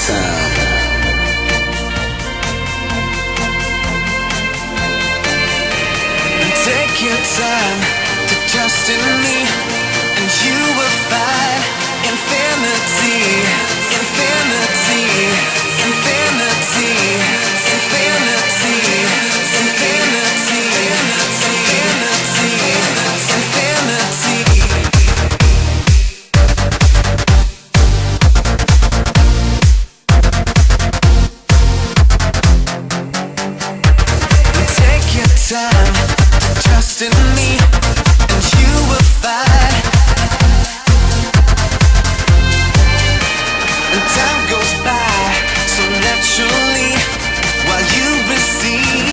sound. Take your time to trust in me, and you will find infinity, infinity, infinity, infinity, infinity, infinity, infinity. Take your time. Trust in me,